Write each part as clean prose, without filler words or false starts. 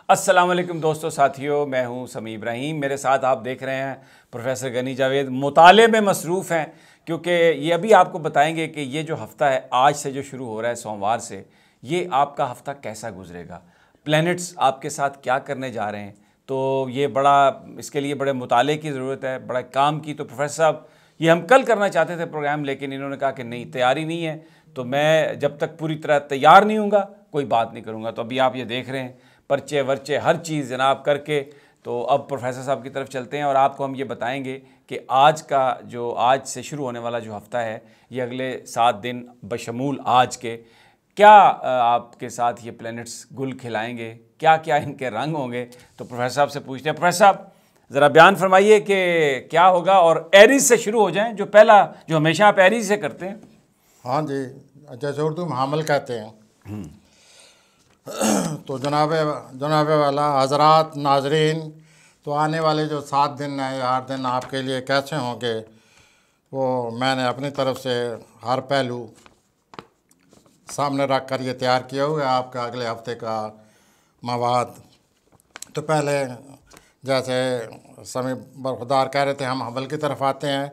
अस्सलाम वालेकुम दोस्तों साथियों, मैं हूं समी इब्राहिम। मेरे साथ आप देख रहे हैं प्रोफेसर गनी जावेद। मुताले में मसरूफ़ हैं क्योंकि ये अभी आपको बताएंगे कि ये जो हफ़्ता है आज से जो शुरू हो रहा है सोमवार से, ये आपका हफ़्ता कैसा गुजरेगा, प्लैनेट्स आपके साथ क्या करने जा रहे हैं। तो ये इसके लिए बड़े मुताले की ज़रूरत है, बड़ा काम की। तो प्रोफेसर साहब, ये हम कल करना चाहते थे प्रोग्राम, लेकिन इन्होंने कहा कि नहीं, तैयारी नहीं है, तो मैं जब तक पूरी तरह तैयार नहीं हूँगा कोई बात नहीं करूँगा। तो अभी आप ये देख रहे हैं पर्चे वर्चे हर चीज़ जनाब करके। तो अब प्रोफेसर साहब की तरफ चलते हैं और आपको हम ये बताएंगे कि आज से शुरू होने वाला जो हफ़्ता है, ये अगले 7 दिन बशमूल आज के क्या आपके साथ ये प्लैनेट्स गुल खिलाएंगे, क्या क्या इनके रंग होंगे। तो प्रोफेसर साहब से पूछते हैं। प्रोफेसर साहब ज़रा बयान फरमाइए कि क्या होगा, और एरीज से शुरू हो जाएं, जो हमेशा आप एरीज से करते हैं। हाँ जी, जैसे उर्दू में हामिल कहते हैं। तो जनाब वाला हजरात नाजरीन, तो आने वाले जो 7 दिन हैं, 8 दिन आपके लिए कैसे होंगे, वो मैंने अपनी तरफ से हर पहलू सामने रख कर ये तैयार किया हुआ है आपका अगले हफ्ते का मवाद। तो पहले जैसे समी बरखुदार कह रहे थे, हम हमल की तरफ आते हैं।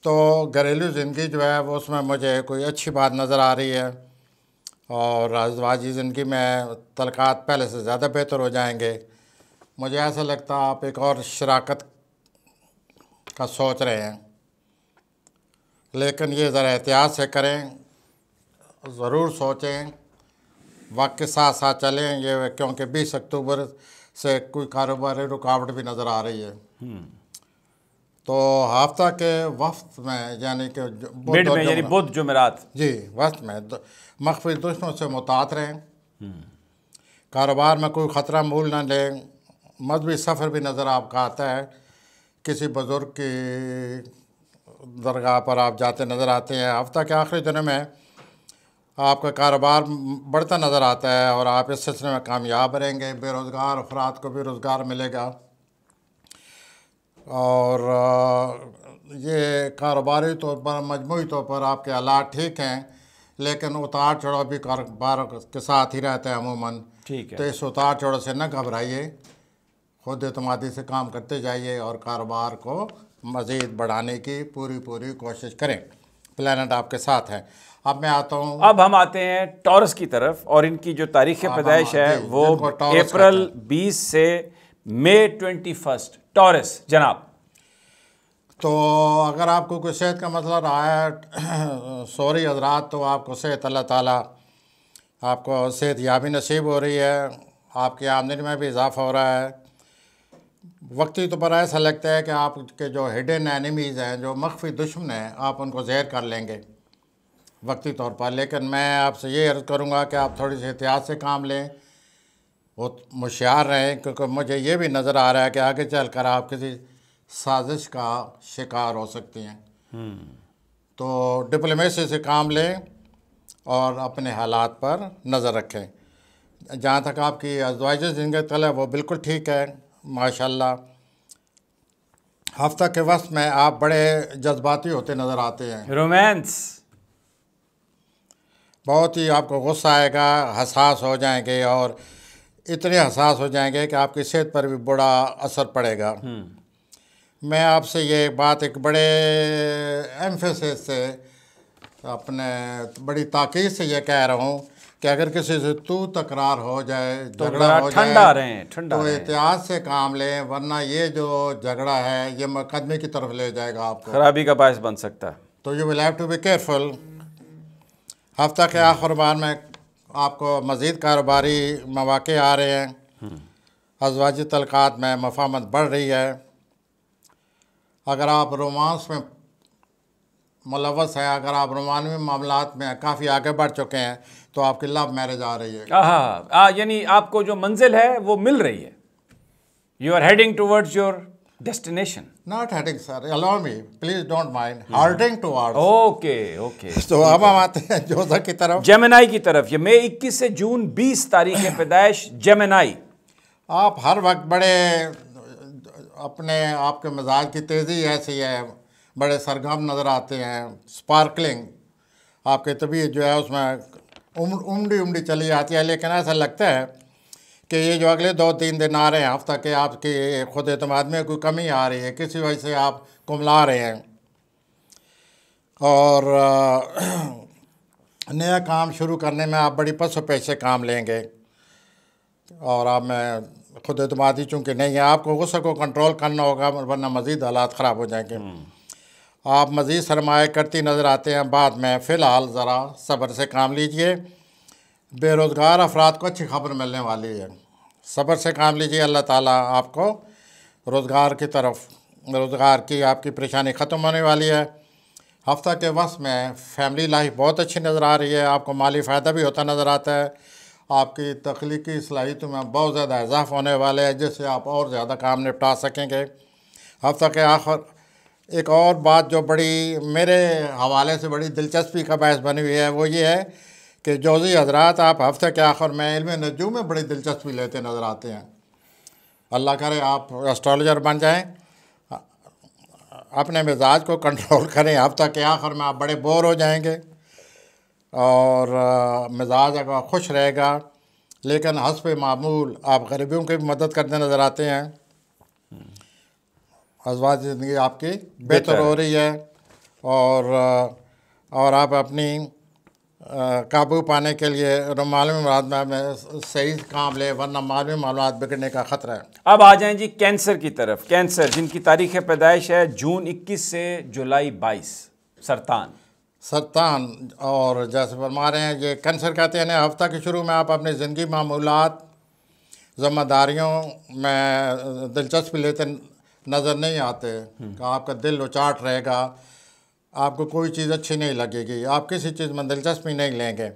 तो घरेलू ज़िंदगी जो है वो उसमें मुझे कोई अच्छी बात नज़र आ रही है, और अज़वाजी ज़िंदगी में तलक़ात पहले से ज़्यादा बेहतर हो जाएंगे। मुझे ऐसा लगता है आप एक और शराकत का सोच रहे हैं, लेकिन ये ज़रा एहतियात से करें, ज़रूर सोचें, वक्त के साथ साथ चलें ये, क्योंकि 20 अक्टूबर से कोई कारोबारी रुकावट भी नज़र आ रही है। तो हफ्ता के वक्त में यानी कि बुध जुमेरात जी वक्त में मख्फी दुश्मनों से मुतात रहें, कारोबार में कोई ख़तरा मूल न लें। मजहबी सफ़र भी नज़र आपका आता है, किसी बुज़ुर्ग की दरगाह पर आप जाते नज़र आते हैं। हफ्ता के आखिरी दिनों में आपका कारोबार बढ़ता नज़र आता है और आप इस सिलसिले में कामयाब रहेंगे। बेरोज़गार अफराद को भी रोज़गार मिलेगा, और ये कारोबारी तौर पर, मजमूई तौर पर आपके हालात ठीक हैं, लेकिन उतार चढ़ाव भी कारोबार के साथ ही रहता है अमूमन। ठीक है। तो इस उतार चढ़ाव से न घबराइए, खुद एतमादी से काम करते जाइए और कारोबार को मज़ीद बढ़ाने की पूरी कोशिश करें। प्लैनेट आपके साथ है। अब मैं आता हूँ, अब हम आते हैं टॉरस की तरफ, और इनकी जो तारीख़ पैदाइश है वो अप्रैल 20 से मई 21 टॉरस जनाब। तो अगर आपको कोई सेहत का मसला रहा है सॉरी हजरात, तो आपको सेहत अल्लाह ताला आपको सेहत याबी नसीब हो रही है, आपकी आमदनी में भी इजाफ़ा हो रहा है। वक्ती तो पर ऐसा लगता है कि आपके जो हिडन एनिमीज़ हैं, जो मख्फी दुश्मन हैं, आप उनको ज़हर कर लेंगे वक्ती तौर पर। लेकिन मैं आपसे ये अर्ज़ करूँगा कि आप थोड़ी सी एहतियात से काम लें, बहुत होशियार रहें, क्योंकि मुझे ये भी नज़र आ रहा है कि आगे चल कर आप किसी साजिश का शिकार हो सकती हैं। तो डिप्लोमेसी से काम लें और अपने हालात पर नज़र रखें। जहाँ तक आपकी अज़वाज ज़िंदगी तल है वो बिल्कुल ठीक है माशाल्लाह। हफ्ता के वक्त में आप बड़े जज्बाती होते नज़र आते हैं, रोमांस, बहुत ही आपको गुस्सा आएगा, हसास हो जाएंगे, और इतने हसास हो जाएंगे कि आपकी सेहत पर भी बड़ा असर पड़ेगा। मैं आपसे ये बात एक बड़े एम्फेसिस से, अपने बड़ी ताकीद से ये कह रहा हूँ कि अगर किसी से तू तकरार हो जाए, झगड़ा हो जाए, तो एहतियात से काम लें, वरना ये जो झगड़ा है ये मुकदमे की तरफ ले जाएगा, आपको खराबी का बायस बन सकता है। तो you will have to be careful. हफ्ता के आखिर बार में आपको मज़ीद कारोबारी मौक़े आ रहे हैं, अज़वाजी तलक़ात में मफ़ाहमत बढ़ रही है। अगर आप रोमांस में मुलव्वस हैं, अगर आप रोमानवी मामलात में काफ़ी आगे बढ़ चुके हैं, तो आपकी लव मैरिज आ रही है। यानी आपको जो मंजिल है वो मिल रही है। You are heading towards your destination. Not heading sir, allow me please, don't mind, harding towards. Okay. तो अब हम आते हैं जोधा की तरफ, जेमिनाई की तरफ। ये मई 21 से जून 20 तारीख पैदाइश जेमिनाई। आप हर वक्त बड़े अपने आपके मिजाज की तेज़ी ऐसी है, बड़े सरगर्म नज़र आते हैं, स्पार्कलिंग। आपकी तबीयत जो है उसमें उमड़ी चली जाती है, लेकिन ऐसा लगता है कि ये जो अगले 2-3 दिन आ रहे हैं हफ्ता के, आपकी खुद एतमाद में कोई कमी आ रही है, किसी वजह से आप कुमला रहे हैं और नया काम शुरू करने में आप बड़ी पसो पेश से काम लेंगे और आप में खुद एतमादी चूँकि नहीं है, आपको गुस्से को कंट्रोल करना होगा वरना मज़ीद हालात ख़राब हो जाएंगे। आप मज़ीद सरमाया करती नज़र आते हैं बाद में। फ़िलहाल ज़रा सब्र से काम लीजिए। बेरोज़गार अफराद को अच्छी खबर मिलने वाली है, सब्र से काम लीजिए। अल्लाह ताला आपको रोज़गार की तरफ, रोज़गार की आपकी परेशानी ख़त्म होने वाली है। हफ्ता के वक्त में फैमिली लाइफ बहुत अच्छी नज़र आ रही है, आपको माली फ़ायदा भी होता नज़र आता है। आपकी तख्लीकी सलाहियतों में बहुत ज़्यादा इजाफ़ा होने वाले है, जिससे आप और ज़्यादा काम निपटा सकेंगे। हफ्ता के आखिर एक और बात जो बड़ी मेरे हवाले से बड़ी दिलचस्पी का बायस बनी हुई है वो ये है कि जोज़ी हज़रात आप हफ्ते के आखिर में इल्म नजूम में बड़ी दिलचस्पी लेते नज़र आते हैं। अल्लाह करे आप एस्ट्रोलॉजर बन जाएं, अपने मिजाज को कंट्रोल करें। हफ्ता के आखिर में आप बड़े बोर हो जाएंगे और मिजाज अगर खुश रहेगा, लेकिन हस्ब मामूल आप गरीबियों की भी मदद करते नज़र आते हैं। अज़वाज ज़िंदगी आपकी बेहतर हो रही है और आप अपनी काबू पाने के लिए मालूम मालूमात में सही काम ले, वरना मालूम मालूमात बिगड़ने का ख़तरा है। अब आ जाएं जी कैंसर की तरफ। कैंसर जिनकी तारीख़ पैदाइश है जून 21 से जुलाई 22, सरतान और जैसे फरमा रहे हैं ये कैंसर कहते हैं। हफ्ता के शुरू में आप अपनी ज़िंदगी मामूलात ज़िम्मेदारियों में दिलचस्पी लेते नज़र नहीं आते कि आपका दिल उचाट रहेगा, आपको कोई चीज़ अच्छी नहीं लगेगी, आप किसी चीज़ में दिलचस्पी नहीं लेंगे।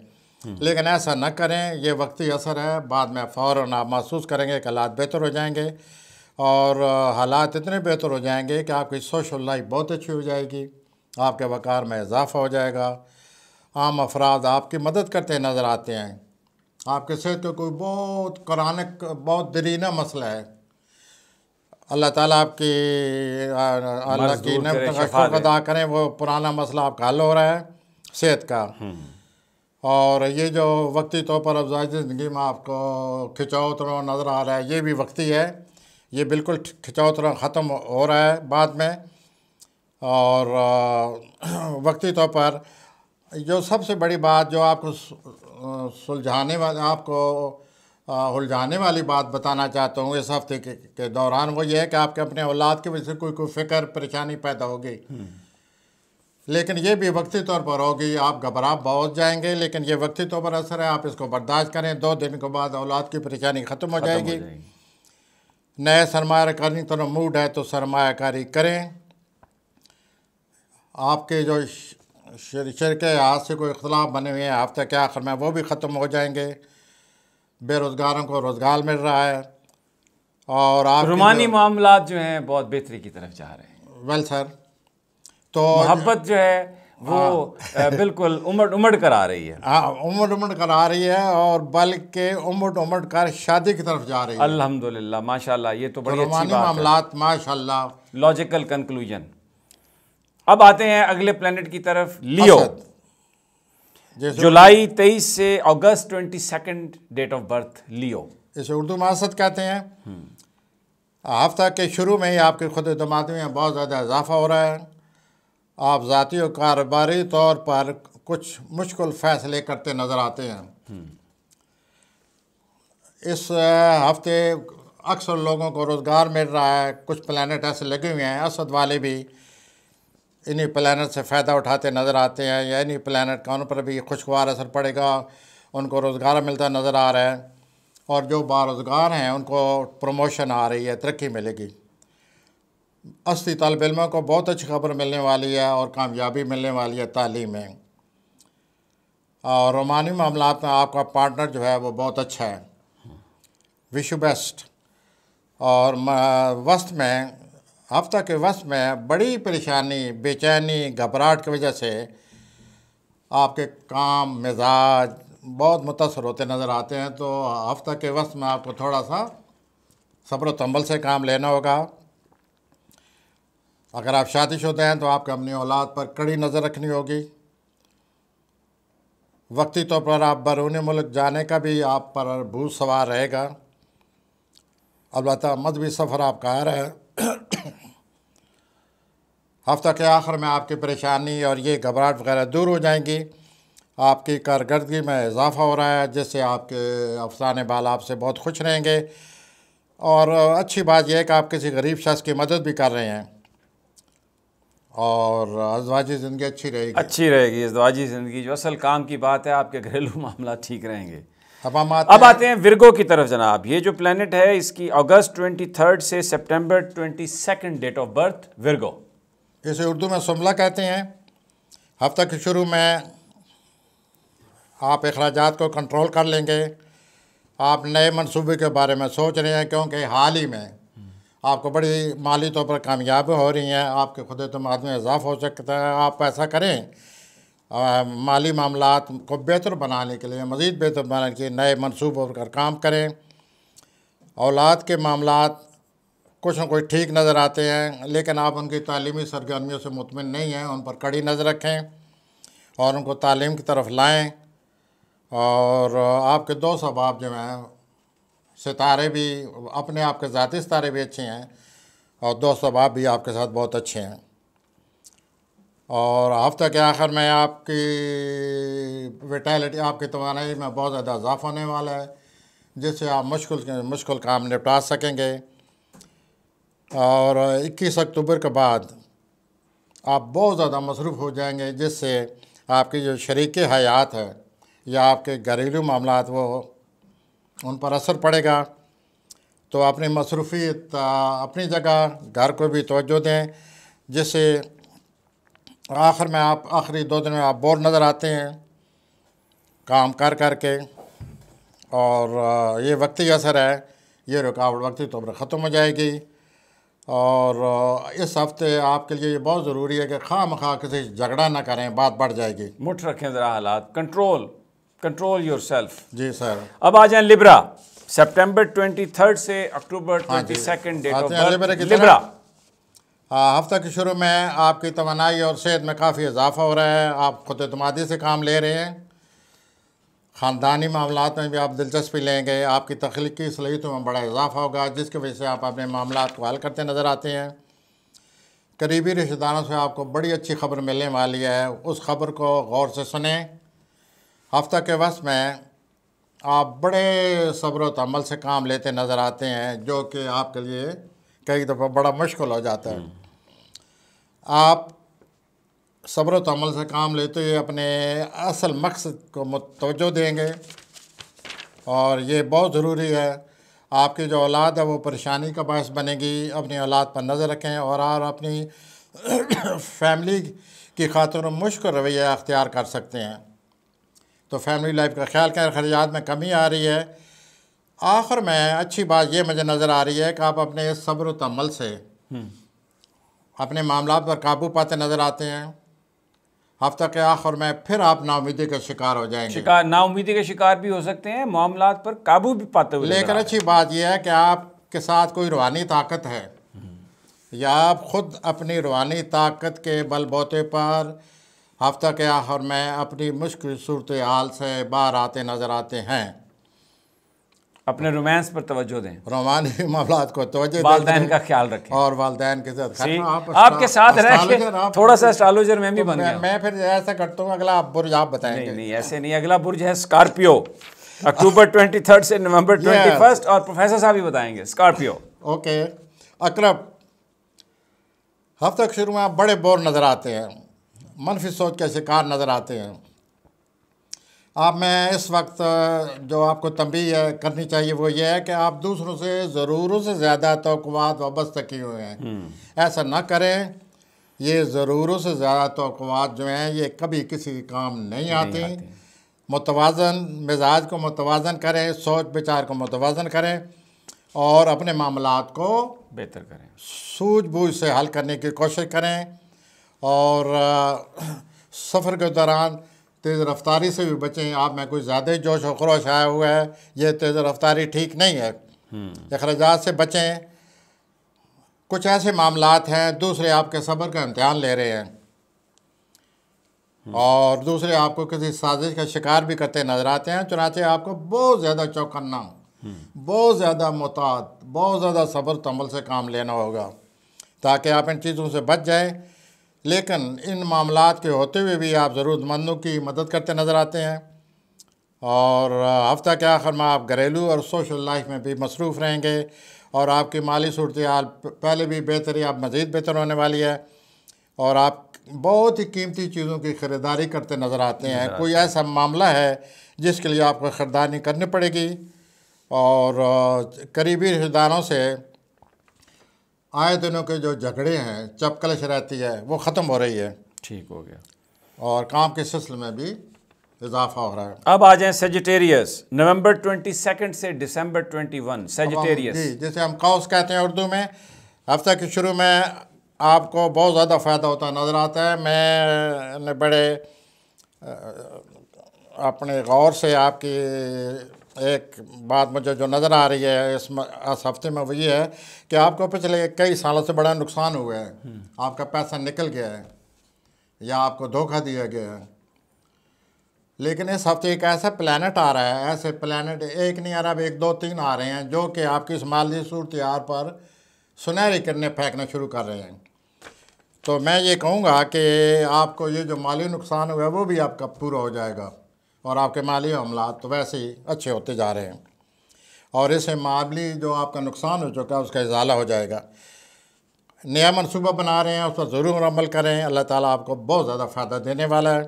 लेकिन ऐसा न करें, ये वक्ती असर है। बाद में फ़ौरन आप महसूस करेंगे कि हालात बेहतर हो जाएंगे और हालात इतने बेहतर हो जाएंगे कि आपकी सोशल लाइफ बहुत अच्छी हो जाएगी, आपके वक़ार में इजाफ़ा हो जाएगा। आम अफराद आपकी मदद करते नज़र आते हैं। आपके सेहत का कोई बहुत करानिक बहुत दरीना मसला है, अल्लाह ताला आपकी अल्लाह की नेमत का शुक्र अदा करें, वो पुराना मसला आपका हल हो रहा है सेहत का। और ये जो वक्ती तौर पर अफजाई ज़िंदगी में आपको खिंचाव तरह नज़र आ रहा है, ये भी वक्ती है, ये बिल्कुल खिंचाव तरह ख़त्म हो रहा है बाद में। और वक्ती तौर पर जो सबसे बड़ी बात जो आपको सुलझाने वाली, आपको उलझाने वाली बात बताना चाहता हूँ इस हफ्ते के दौरान, वो ये है कि आपके अपने औलाद की वजह से कोई फ़िक्र परेशानी पैदा होगी, लेकिन ये भी वक्ती तौर पर होगी। आप घबरा बहुत जाएंगे, लेकिन ये वक्ती तौर पर असर है, आप इसको बर्दाश्त करें। 2 दिन के बाद औलाद की परेशानी ख़त्म हो जाएगी। नए सरमायाकारी तरफ मूड है तो सरमायाकारी करें। आपके जो शरके हाथ से कोई इख्तलाफ बने हुए हैं हफ्ते के आखिर में, वो भी ख़त्म हो जाएंगे। बेरोज़गारों को रोज़गार मिल रहा है और आप रूमानी मामलात जो हैं बहुत बेहतरी की तरफ जा रहे हैं। वेल सर, तो मोहब्बत जो है वो बिल्कुल उमड़ कर आ रही है। हाँ, उमड़ कर आ रही है और बल्कि उमड़ कर शादी की तरफ जा रही है। अल्हम्दुलिल्लाह, माशाल्लाह, ये तो बड़ी अच्छी रूमानी बात मामलात माशाल्लाह। Logical conclusion. अब आते हैं अगले प्लेनेट की तरफ, लियो। जुलाई 23 से अगस्त 22 डेट ऑफ बर्थ लियो। इसे उर्दू में असद कहते हैं। हफ्ता के शुरू में ही आपके खुद एतमादी में बहुत ज़्यादा इजाफा हो रहा है। आप ज़ाती और कारोबारी तौर पर कुछ मुश्किल फ़ैसले करते नज़र आते हैं। इस हफ्ते अक्सर लोगों को रोज़गार मिल रहा है। कुछ प्लैनेट ऐसे लगे हुए हैं, असद वाले भी इन्हीं प्लैनेट से फ़ायदा उठाते नज़र आते हैं, या इन्हीं प्लैनेट का उन पर भी खुशगवार असर पड़ेगा, उनको रोज़गार मिलता नज़र आ रहा है। और जो बारोज़गार हैं उनको प्रमोशन आ रही है, तरक्की मिलेगी। असली तालिब इल्मों को बहुत अच्छी खबर मिलने वाली है और कामयाबी मिलने वाली है तालीम में। और रोमानी मामलात में आपका पार्टनर जो है वो बहुत अच्छा है, विश यू बेस्ट। और वस्त में हफ्ता के वस्त में बड़ी परेशानी, बेचैनी, घबराहट की वजह से आपके काम मिजाज बहुत मुतासर होते नज़र आते हैं। तो हफ्ता के वस्त में आपको थोड़ा सा सब्र तंबल से काम लेना होगा। अगर आप शादीशुदा हैं तो आपको अपनी औलाद पर कड़ी नज़र रखनी होगी। वक्ती तौर पर आप बैरून मुल्क जाने का भी आप पर भूत सवार रहेगा। अलबत्ता मजहबी सफ़र आपका आ रहा है। हफ्ता के आखिर में आपकी परेशानी और ये घबराहट वगैरह दूर हो जाएंगी। आपकी कारकर्दगी में इजाफ़ा हो रहा है, जिससे आपके अफसाने बाल आपसे बहुत खुश रहेंगे। और अच्छी बात यह है कि आप किसी गरीब शख्स की मदद भी कर रहे हैं और अज़वाजी ज़िंदगी अच्छी रहेगी। अज़वाजी ज़िंदगी जो असल काम की बात है, आपके घरेलू मामला ठीक रहेंगे। अब आते हैं विर्गो की तरफ जनाब। ये जो प्लैनेट है इसकी अगस्त 23 से सितंबर 22 डेट ऑफ बर्थ विर्गो। इसे उर्दू में सुमला कहते हैं। हफ्ता के शुरू में आप अखराजात को कंट्रोल कर लेंगे। आप नए मंसूबे के बारे में सोच रहे हैं, क्योंकि हाल ही में आपको बड़ी माली तौर पर कामयाबी हो रही हैं। आपके खुद एतमाद में इजाफ़ा हो सकता है। आप ऐसा करें, माली मामलात को बेहतर बनाने के लिए, मज़ीद बेहतर बनाने के लिए नए मंसूबों पर काम करें। औलाद के मामलात कुछ न कुछ ठीक नज़र आते हैं, लेकिन आप उनकी तालीमी सरगर्मियों से मुतमिन नहीं हैं। उन पर कड़ी नज़र रखें और उनको तालीम की तरफ लाएं। और आपके दोस्त अहबाब जो हैं, सितारे भी अपने आप के ज़ाती सितारे भी अच्छे हैं और दोस्त अहबाब भी आपके साथ बहुत अच्छे हैं। और हफ्ते के आखिर में आपकी विटैलिटी, आपकी तवानाई में बहुत ज़्यादा इजाफ़ा होने वाला है, जिससे आप मुश्किल काम निपटा सकेंगे। और 21 अक्टूबर के बाद आप बहुत ज़्यादा मसरूफ़ हो जाएंगे, जिससे आपकी जो शरीक हयात है या आपके घरेलू मामलात वो उन पर असर पड़ेगा। तो अपनी मसरूफ़ियत अपनी जगह, घर को भी तवज्जो दें, जिससे आखिर में आप आखिरी 2 दिन में आप बोर नज़र आते हैं काम कर के। और ये वक्ती असर है, ये रुकावट वक्ती तौर पर ख़त्म हो जाएगी। और इस हफ्ते आपके लिए ये बहुत ज़रूरी है कि खामखा किसी से झगड़ा ना करें, बात बढ़ जाएगी। मुठ रखें ज़रा हालात, कंट्रोल योरसेल्फ। जी सर। अब आ जाएं लिब्रा। सितंबर 23 से अक्टूबर 22 डेट ऑफ बर्थ लिब्रा। हफ्ते के शुरू में आपकी तवानाई और सेहत में काफ़ी इजाफ़ा हो रहा है। आप खुद एतमादी से काम ले रहे हैं। ख़ानदानी मामलात में भी आप दिलचस्पी लेंगे। आपकी तख्लीकी सलाहियतों में बड़ा इजाफ़ा होगा, जिसकी वजह से आप अपने मामलात को हल करते नज़र आते हैं। करीबी रिश्तेदारों से आपको बड़ी अच्छी खबर मिलने वाली है, उस खबर को गौर से सुने। हफ्ता के वक्त में आप बड़े सब्र व तहम्मुल से काम लेते नज़र आते हैं, जो कि आपके लिए कई दफ़ा बड़ा मुश्किल हो जाता है। आप सब्र व तहम्मुल से काम लेते हुए अपने असल मकसद को तवज्जो देंगे और ये बहुत ज़रूरी है। आपकी जो औलाद है वो परेशानी का बायस बनेगी। अपनी औलाद पर नज़र रखें और आप अपनी फैमिली की खातिर मुश्किल रवैया अख्तियार कर सकते हैं। तो फैमिली लाइफ का ख्याल करें। खर्चात में कमी आ रही है। आखिर में अच्छी बात ये मुझे नज़र आ रही है कि आप अपने सब्र व तहम्मुल से अपने मामलात पर काबू पाते नज़र आते हैं। हफ्ता के आखिर में फिर आप नाउमीदी का शिकार हो जाएंगे। नाउमीदी के शिकार भी हो सकते हैं, मामलात पर काबू भी पाते हुए। लेकिन अच्छी बात यह है कि आपके साथ कोई रूहानी ताकत है या आप खुद अपनी रूहानी ताकत के बलबूते पर हफ्ता के आखिर में अपनी मुश्किल सूरत हाल से बाहर आते नज़र आते हैं। अपने रोमांस पर तवज्जो दें, रोमानी मामलात को तवज्जो दें, वालिदैन का ख्याल रखें और वालिदैन के साथ आपके साथ रह। थोड़ा सा एस्ट्रोलॉजर में भी बन गया। मैं फिर ऐसा करता हूँ, अगला बुर्ज आप बताएंगे। नहीं, ऐसे नहीं। अगला बुर्ज है स्कॉर्पियो, अक्टूबर 23 से नवंबर 21 और प्रोफेसर साहब ही बताएंगे स्कॉर्पियो। ओके। अकरब, हफ्ते के शुरू में आप बड़े बोर नज़र आते हैं, मनफी सोच के शिकार नज़र आते हैं। आप में इस वक्त जो आपको तंबीह करनी चाहिए वो ये है कि आप दूसरों से ज़रूरों से ज़्यादा तवक्कुआत वाबस्ता किए हुए हैं। ऐसा ना करें। ये ज़रूरों से ज़्यादा तवक्कुआत जो हैं ये कभी किसी काम नहीं आती। मुतवाज़न मिजाज को मुतवाज़न करें, सोच विचार को मुतवाज़न करें और अपने मामलात को बेहतर करें, सूझबूझ से हल करने की कोशिश करें। और सफ़र के दौरान तेज़ रफ्तारी से भी बचें। आप में कुछ ज़्यादा ही जोश व खरोश आया हुआ है, ये तेज़ रफ्तारी ठीक नहीं है। अखराजात से बचें। कुछ ऐसे मामलात हैं, दूसरे आपके सब्र का इम्तिहान ले रहे हैं और दूसरे आपको किसी साजिश का शिकार भी करते नज़र आते हैं। चुनांचे आपको बहुत ज़्यादा चौकन्ना बहुत ज़्यादा मुताद, बहुत ज़्यादा सब्र तमल से काम लेना होगा ताकि आप इन चीज़ों से बच जाएं। लेकिन इन मामलात के होते हुए भी आप ज़रूरतमंदों की मदद करते नज़र आते हैं और हफ्ता के आखिर में आप घरेलू और सोशल लाइफ में भी मसरूफ़ रहेंगे और आपकी माली सूरत हाल पहले भी बेहतर है, आप मज़ीद बेहतर होने वाली है और आप बहुत ही कीमती चीज़ों की ख़रीदारी करते नज़र आते हैं। कोई ऐसा मामला है जिसके लिए आपको ख़रीदारी करनी पड़ेगी और करीबी रिश्तेदारों से आए दिनों के जो झगड़े हैं, चपकलश रहती है, वो ख़त्म हो रही है। ठीक हो गया और काम के सिलसिले में भी इजाफा हो रहा है। अब आ जाएं सेजिटेरियस, नवंबर 22 से दिसंबर 21। सेजिटेरियस जी, जैसे हम कौस कहते हैं उर्दू में। हफ्ते के शुरू में आपको बहुत ज़्यादा फ़ायदा होता नज़र आता है। मैंने बड़े अपने गौर से आपकी एक बात मुझे जो नज़र आ रही है इस हफ्ते में वो ये है कि आपको पिछले कई सालों से बड़ा नुकसान हुआ है। आपका पैसा निकल गया है या आपको धोखा दिया गया है। लेकिन इस हफ्ते एक ऐसा प्लैनेट आ रहा है, ऐसे प्लैनेट एक नहीं आ रहा, अब 1 2 3 आ रहे हैं जो कि आपकी इस माली सूरत पर सुनहरी किरणें फेंकना शुरू कर रहे हैं। तो मैं ये कहूँगा कि आपको ये जो माली नुकसान हुआ है वो भी आपका पूरा हो जाएगा और आपके माली मामलात तो वैसे ही अच्छे होते जा रहे हैं और इससे माली जो आपका नुकसान हो चुका है उसका इजाला हो जाएगा। नया मनसूबा बना रहे हैं, उस पर ज़रूर अमल करें। अल्लाह ताला आपको बहुत ज़्यादा फ़ायदा देने वाला है।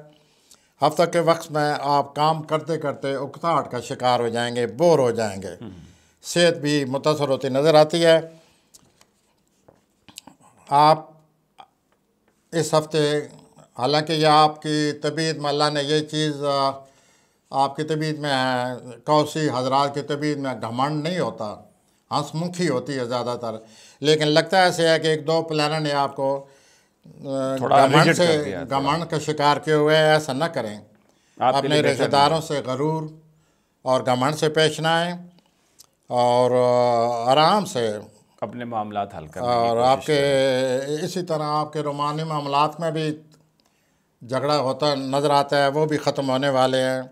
हफ्ते के वक्त में आप काम करते करते उकताहट का शिकार हो जाएंगे, बोर हो जाएंगे, सेहत भी मुतासर होती नज़र आती है। आप इस हफ्ते हालांकि यह आपकी तबीयत में अल्लाह ने ये चीज़ आपकी तबीयत में है, कौसी हजरात की तबीयत में घमंड नहीं होता, हंसमुखी होती है ज़्यादातर, लेकिन लगता है ऐसे है कि 1 2 प्लानर ने आपको घमंड का शिकार किए हुए हैं। ऐसा न करें, अपने रिश्तेदारों से गरूर और घमंड से पेश ना आए और आराम से अपने मामलात हल करें। और आपके इसी तरह आपके रोमानी मामलात में भी झगड़ा होता नज़र आता है, वो भी ख़त्म होने वाले हैं।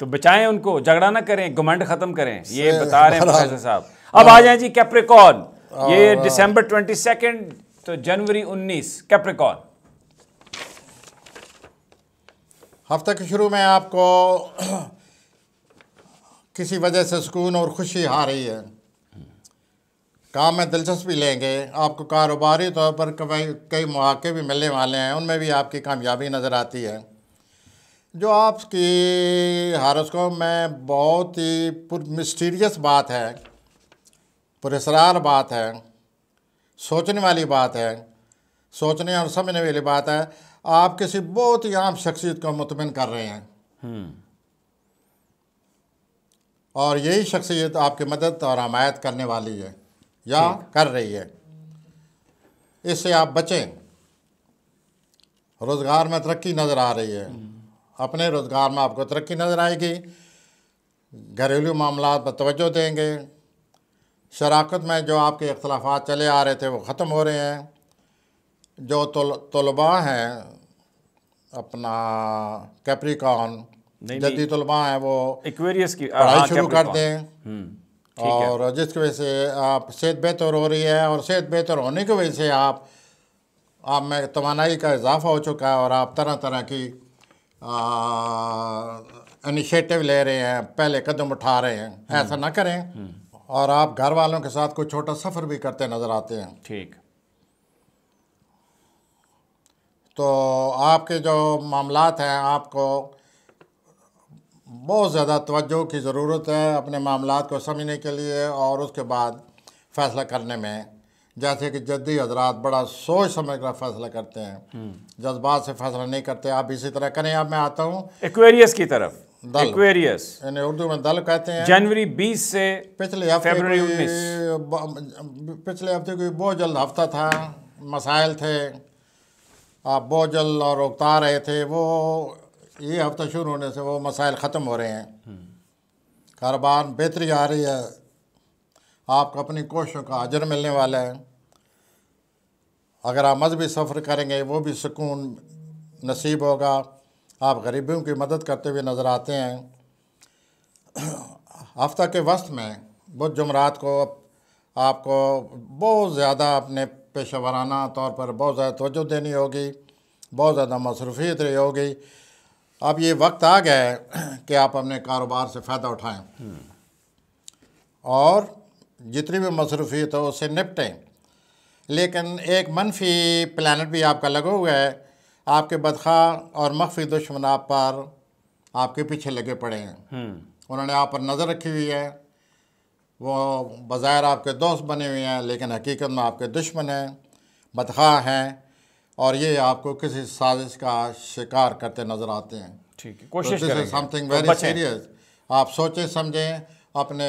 तो बचाएं उनको, झगड़ा ना करें, घमंड ख़त्म करें, ये बता रहे हैं प्रोफेसर साहब। अब आ जाएं जी कैप्रिकॉर्न, ये दिसंबर 22 तो जनवरी 19 कैप्रिकॉर्न। हफ्ते के शुरू में आपको किसी वजह से सुकून और खुशी आ रही है, काम में दिलचस्पी लेंगे, आपको कारोबारी तौर पर कई मौके भी मिलने वाले हैं, उनमें भी आपकी कामयाबी नज़र आती है। जो आपकी हारोस्कोप में बहुत ही मिस्टीरियस बात है, पुरस्कार बात है, सोचने वाली बात है, सोचने और समझने वाली बात है। आप किसी बहुत ही आम शख्सियत को मुतमिन कर रहे हैं और यही शख्सियत आपकी मदद और हमायत करने वाली है या कर रही है। इससे आप बचें। रोज़गार में तरक्की नज़र आ रही है, अपने रोज़गार में आपको तरक्की नज़र आएगी। घरेलू मामलात पर तवज्जो देंगे। शराकत में जो आपके इख्तलाफात चले आ रहे थे वो ख़त्म हो रहे हैं। जो तलबा हैं अपना कैप्रिकॉर्न जद्दी तलबा हैं वो एक्वेरियस की पढ़ाई शुरू कर दें और जिसकी वजह से आप सेहत बेहतर हो रही है और सेहत बेहतर होने की वजह से आप में तवानाई का इजाफा हो चुका है और आप तरह तरह की इनिशिएटिव ले रहे हैं, पहले कदम उठा रहे हैं। ऐसा ना करें और आप घर वालों के साथ कोई छोटा सफ़र भी करते नज़र आते हैं। ठीक। तो आपके जो मामलात हैं आपको बहुत ज़्यादा तवज्जो की ज़रूरत है अपने मामलात को समझने के लिए और उसके बाद फ़ैसला करने में। जैसे कि जद्दी हजरात बड़ा सोच समझ कर फैसला करते हैं, जज्बात से फैसला नहीं करते। आप इसी तरह करें। अब मैं आता हूँ एक्वेरियस की तरफ। दल, एक्वेरियस इन्हें उर्दू में दल कहते हैं। जनवरी 20 से पिछले हफ्ते फरवरी 19। पिछले हफ्ते कोई बहुत जल्द हफ्ता था, मसाइल थे, आप बहुत जल्द और उकता रहे थे। वो ये हफ्ता शुरू होने से वो मसाइल ख़त्म हो रहे हैं, कारोबार बेहतरी आ रही है, आपको अपनी कोशिशों का अजर मिलने वाला है। अगर आप मजहबी सफ़र करेंगे वो भी सुकून नसीब होगा। आप गरीबों की मदद करते हुए नज़र आते हैं। हफ्ता के वस्त में बुध जुमरात को आपको बहुत ज़्यादा अपने पेशा वाराना तौर पर बहुत ज़्यादा तवज्जो देनी होगी, बहुत ज़्यादा मसरूफियत रही होगी। अब ये वक्त आ गया है कि आप अपने कारोबार से फ़ायदा उठाएं और जितनी भी मसरूफियत हो उससे निपटें। लेकिन एक मनफी प्लानट भी आपका लगा हुआ है, आपके बदखा और मख्फी दुश्मन आप पर आपके पीछे लगे पड़े हैं। उन्होंने आप पर नज़र रखी हुई है। वो बज़ाहिर आपके दोस्त बने हुए हैं लेकिन हकीकत में आपके दुश्मन हैं, बदखा हैं, और ये आपको किसी साजिश का शिकार करते नज़र आते हैं। ठीक है, कोशिश करेंगे। Something very serious. आप सोचें समझें, अपने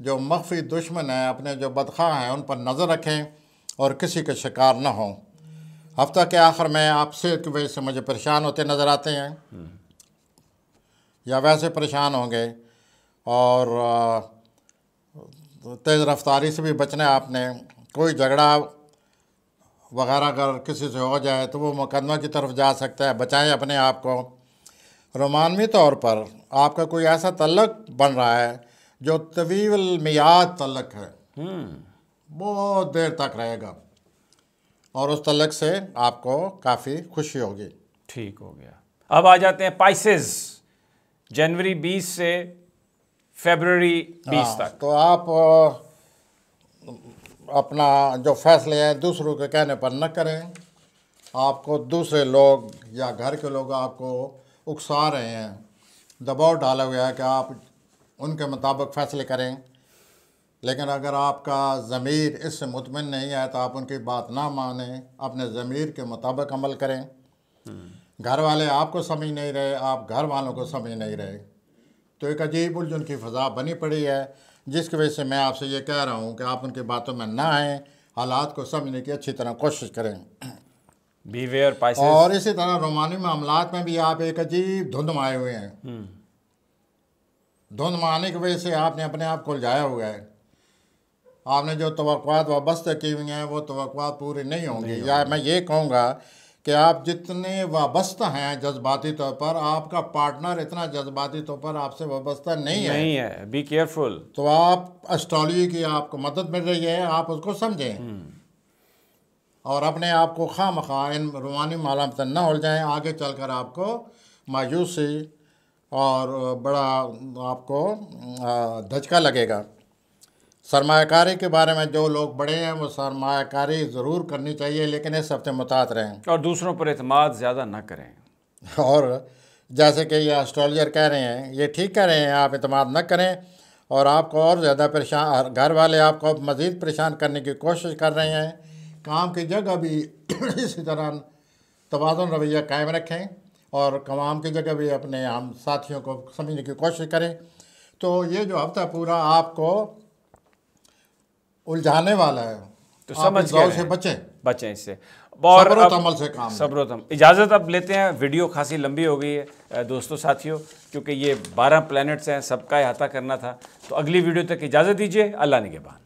जो मख्फी दुश्मन हैं, अपने जो बदखा हैं, उन पर नज़र रखें और किसी के शिकार ना हों। हफ्ता के आखिर में आप सेहत की वजह से मुझे परेशान होते नज़र आते हैं या वैसे परेशान होंगे, और तेज़ रफ्तारी से भी बचना है आपने। कोई झगड़ा वगैरह अगर किसी से हो जाए तो वो मुकदमा की तरफ जा सकता है। बचाएं अपने आप को। रोमानवी तौर पर आपका कोई ऐसा तल्लक बन रहा है जो तवील मियाद तल्लक है, बहुत देर तक रहेगा, और उस तल्लक से आपको काफ़ी खुशी होगी। ठीक हो गया। अब आ जाते हैं पाइसेस, जनवरी 20 से फरवरी 20 तक। तो आप अपना जो फैसले हैं दूसरों के कहने पर न करें। आपको दूसरे लोग या घर के लोग आपको उकसा रहे हैं, दबाव डाला हुआ है कि आप उनके मुताबिक फ़ैसले करें, लेकिन अगर आपका ज़मीर इससे मुतमिन नहीं है तो आप उनकी बात ना मानें, अपने ज़मीर के मुताबिक अमल करें। घर वाले आपको समझ नहीं रहे, आप घर वालों को समझ नहीं रहे, तो एक अजीब उलझन की फ़ज़ा बनी पड़ी है, जिसकी वजह से मैं आपसे ये कह रहा हूँ कि आप उनकी बातों में ना आएँ, हालात को समझने की अच्छी तरह कोशिश करें। Beware Pisces. और इसी तरह रोमानी मामलात में भी आप एक अजीब धुंध में आए हुए हैं। धुंध में आने की वजह से आपने अपने आप को उलझाया हुआ है। आपने जो तवक्कुआत वाबस्ता की हुई हैं वो तवक्कुआत पूरी नहीं होंगी, या मैं ये कहूँगा कि आप जितने वाबस्ता हैं जज्बाती तौर पर, आपका पार्टनर इतना जज्बाती तौर पर आपसे वाबस्ता नहीं है। Be careful. तो आप एस्ट्रोलॉजी की आपको मदद मिल रही है, आप उसको समझें और अपने आप को खामखा इन रूहानी मालूमात न हो जाएं। आगे चलकर आपको मायूसी और बड़ा आपको धचका लगेगा। सरमायाकारी के बारे में जो लोग बड़े हैं वो सरमायाकारी ज़रूर करनी चाहिए, लेकिन इस हफ्ते मुतात रहें और दूसरों पर एतमाद ज़्यादा ना करें। और जैसे कि ये एस्ट्रोलॉजर कह रहे हैं, ये ठीक कह रहे हैं, आप एतमाद न करें और आपको और ज़्यादा परेशान, घर वाले आपको मज़ीद परेशान करने की कोशिश कर रहे हैं। काम की जगह भी इसी तरह तवाज़ुन रवैया कायम रखें और काम की जगह भी अपने हम साथियों को समझने की कोशिश करें। तो ये जो हफ्ता पूरा आपको उलझाने वाला है, तो समझ से बचें इससे। और सब्र अमल से काम सब्र। इजाज़त अब लेते हैं, वीडियो खासी लंबी हो गई है दोस्तों साथियों, क्योंकि ये 12 प्लैनेट्स हैं, सबका अहाता करना था। तो अगली वीडियो तक इजाज़त दीजिए। अल्लाह निगहबान।